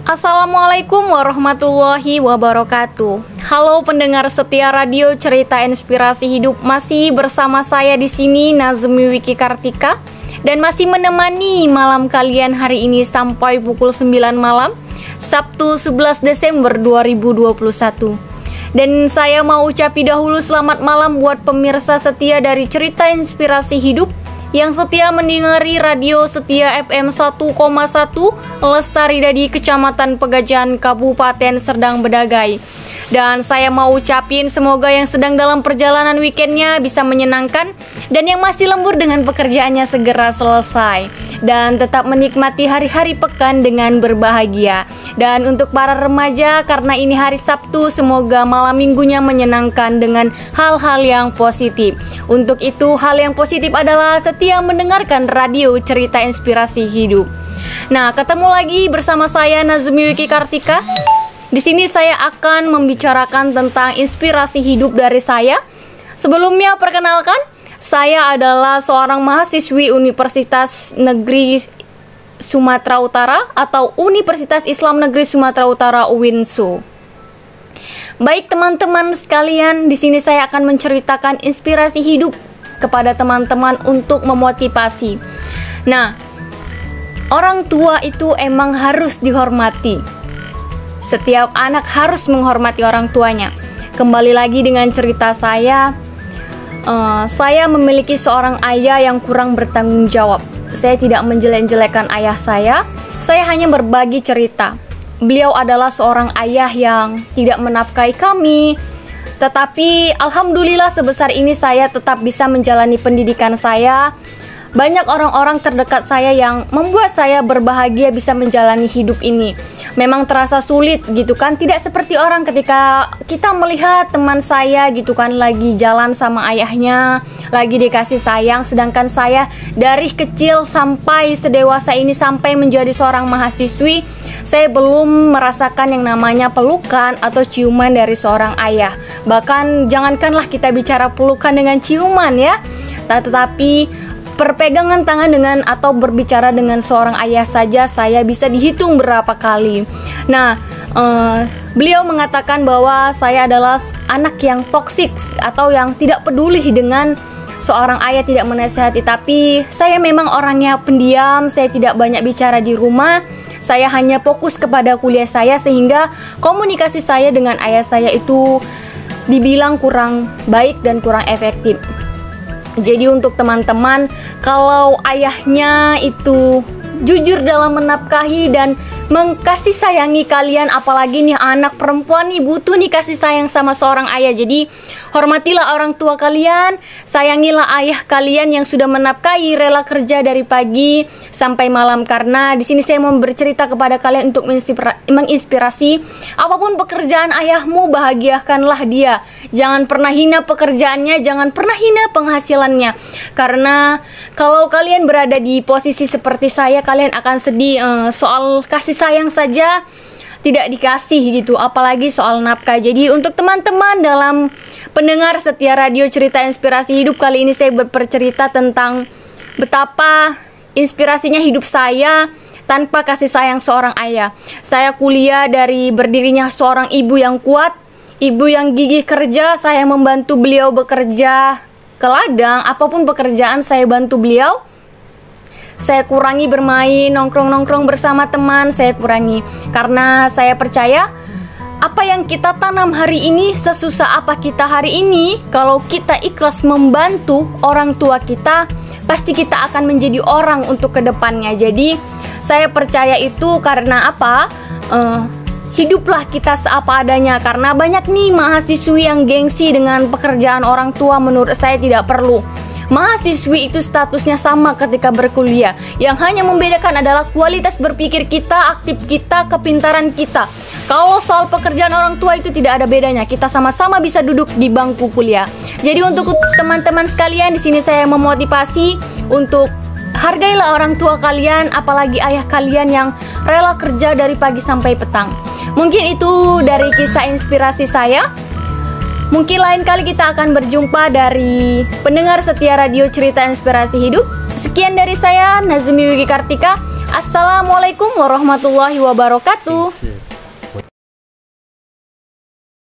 Assalamualaikum warahmatullahi wabarakatuh. Halo pendengar setia radio Cerita Inspirasi Hidup, masih bersama saya di sini Nazmi Wiki Kartika dan masih menemani malam kalian hari ini sampai pukul 9 malam, Sabtu 11 Desember 2021. Dan saya mau ucapi dahulu selamat malam buat pemirsa setia dari Cerita Inspirasi Hidup yang setia mendengari radio setia FM 1,1 Lestari Dadi, Kecamatan Pegajan, Kabupaten Serdang Bedagai. Dan saya mau ucapin semoga yang sedang dalam perjalanan weekendnya bisa menyenangkan, dan yang masih lembur dengan pekerjaannya segera selesai dan tetap menikmati hari-hari pekan dengan berbahagia. Dan untuk para remaja, karena ini hari Sabtu, semoga malam minggunya menyenangkan dengan hal-hal yang positif. Untuk itu, hal yang positif adalah setia mendengarkan radio Cerita Inspirasi Hidup. Nah, ketemu lagi bersama saya Nazmi Wiki Kartika. Di sini saya akan membicarakan tentang inspirasi hidup dari saya. Sebelumnya perkenalkan, saya adalah seorang mahasiswi Universitas Negeri Sumatera Utara atau Universitas Islam Negeri Sumatera Utara UINSU. Baik teman-teman sekalian, di sini saya akan menceritakan inspirasi hidup kepada teman-teman untuk memotivasi. Nah, orang tua itu emang harus dihormati. Setiap anak harus menghormati orang tuanya. Kembali lagi dengan cerita saya memiliki seorang ayah yang kurang bertanggung jawab. Saya tidak menjelek-jelekan ayah saya hanya berbagi cerita. Beliau adalah seorang ayah yang tidak menafkahi kami, tetapi alhamdulillah sebesar ini saya tetap bisa menjalani pendidikan saya. Banyak orang-orang terdekat saya yang membuat saya berbahagia bisa menjalani hidup ini. Memang terasa sulit gitu kan, tidak seperti orang ketika kita melihat teman saya gitu kan lagi jalan sama ayahnya, lagi dikasih sayang, sedangkan saya dari kecil sampai sedewasa ini, sampai menjadi seorang mahasiswi, saya belum merasakan yang namanya pelukan atau ciuman dari seorang ayah. Bahkan jangankanlah kita bicara pelukan dengan ciuman ya, tetapi perpegangan tangan dengan atau berbicara dengan seorang ayah saja saya bisa dihitung berapa kali. Nah, beliau mengatakan bahwa saya adalah anak yang toksik atau yang tidak peduli dengan seorang ayah, tidak menasihati. Tapi saya memang orangnya pendiam, saya tidak banyak bicara di rumah. Saya hanya fokus kepada kuliah saya, sehingga komunikasi saya dengan ayah saya itu dibilang kurang baik dan kurang efektif. Jadi untuk teman-teman, kalau ayahnya itu jujur dalam menafkahi dan mengkasih sayangi kalian, apalagi nih anak perempuan nih butuh nih kasih sayang sama seorang ayah. Jadi hormatilah orang tua kalian, sayangilah ayah kalian yang sudah menafkahi, rela kerja dari pagi sampai malam. Karena di sini saya mau bercerita kepada kalian untuk menginspirasi, apapun pekerjaan ayahmu, bahagiakanlah dia. Jangan pernah hina pekerjaannya, jangan pernah hina penghasilannya. Karena kalau kalian berada di posisi seperti saya, kalian akan sedih soal kasih sayang saja tidak dikasih gitu, apalagi soal nafkah. Jadi untuk teman-teman dalam pendengar setia radio Cerita Inspirasi Hidup, kali ini saya bercerita tentang betapa inspirasinya hidup saya tanpa kasih sayang seorang ayah. Saya kuliah dari berdirinya seorang ibu yang kuat, ibu yang gigih kerja. Saya membantu beliau bekerja ke ladang, apapun pekerjaan saya bantu beliau. Saya kurangi bermain, nongkrong-nongkrong bersama teman, saya kurangi. Karena saya percaya, apa yang kita tanam hari ini, sesusah apa kita hari ini, kalau kita ikhlas membantu orang tua kita, pasti kita akan menjadi orang untuk kedepannya. Jadi, saya percaya itu karena apa? Hiduplah kita seapa adanya. Karena banyak nih mahasiswi yang gengsi dengan pekerjaan orang tua, menurut saya tidak perlu. Mahasiswi itu statusnya sama ketika berkuliah. Yang hanya membedakan adalah kualitas berpikir kita, aktif kita, kepintaran kita. Kalau soal pekerjaan orang tua itu tidak ada bedanya. Kita sama-sama bisa duduk di bangku kuliah. Jadi untuk teman-teman sekalian, di sini saya memotivasi untuk hargailah orang tua kalian, apalagi ayah kalian yang rela kerja dari pagi sampai petang. Mungkin itu dari kisah inspirasi saya. Mungkin lain kali kita akan berjumpa dari pendengar setia radio Cerita Inspirasi Hidup. Sekian dari saya, Nazmi Wiki Kartika. Assalamualaikum warahmatullahi wabarakatuh.